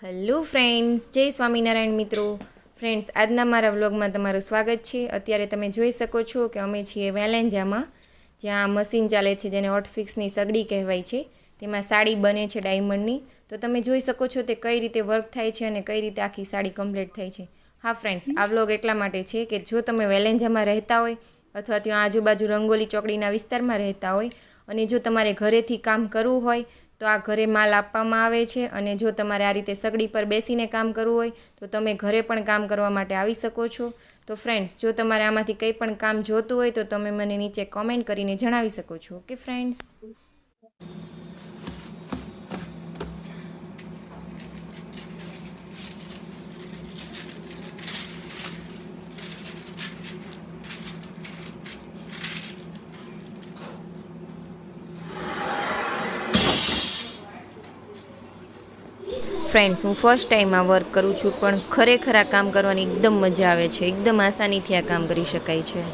Hello friends, જય સ્વામિનારાયણ મિત્રો. Friends, આજના મારા વ્લોગમાં તમારું સ્વાગત છે. અત્યારે તમે જોઈ શકો છો કે અમે છીએ વેલેન્જામાં, જ્યાં મશીન ચાલે છે જેને હોટફિક્સની સગડી કહેવાય છે. તેમાં સાડી બને છે ડાયમંડની. તો તમે જોઈ શકો છો તે કઈ રીતે વર્ક થાય છે અને કઈ રીતે આખી સાડી કમ્પ્લીટ થાય છે. હા ફ્રેન્ડ્સ, આ વ્લોગ એટલા માટે છે કે જો તમે વેલેન્જામાં રહેતા હોય અથવા ત્યાં આજુબાજુ રંગોલી ચોકડીના વિસ્તારમાં રહેતા હોય અને જો તમારે ઘરેથી કામ કરવું હોય તો આ ઘરે માલ આપવામાં આવે છે. અને જો તમારે આ રીતે સગડી પર બેસીને કામ કરવું હોય તો તમે ઘરે પણ કામ કરવા માટે આવી શકો છો. તો ફ્રેન્ડ્સ, જો તમારે આમાંથી કંઈ પણ કામ જોતું હોય તો તમે મને નીચે કોમેન્ટ કરીને જણાવી શકો છો. Okay friends. ફ્રેન્ડ્સ, હું ફર્સ્ટ ટાઈમ આ વર્ક કરું છું, પણ ખરેખર આ કામ કરવાની એકદમ મજા આવે છે. એકદમ આસાનીથી આ કામ કરી શકાય છે.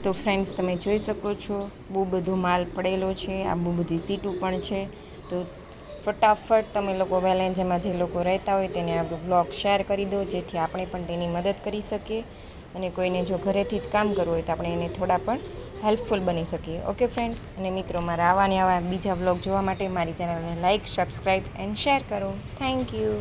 તો ફ્રેન્ડ્સ, તમે જોઈ શકો છો બહુ બધો માલ પડેલો છે. આ બહુ બધી સીટું પણ છે. તો ફટાફટ તમે લોકો વેલેન્જામાં જે લોકો રહેતા હોય તેને આ બ્લોગ શેર કરી દો, જેથી આપણે પણ તેની મદદ કરી શકીએ અને કોઈને જો ઘરેથી જ કામ કરવું હોય તો આપણે એને થોડા પણ હેલ્પફુલ બની શકીએ. Okay friends. અને મિત્રો, મારા આવા બીજા બ્લોગ જોવા માટે મારી ચેનલને લાઇક, સબસ્ક્રાઈબ એન્ડ શેર કરો. Thank you.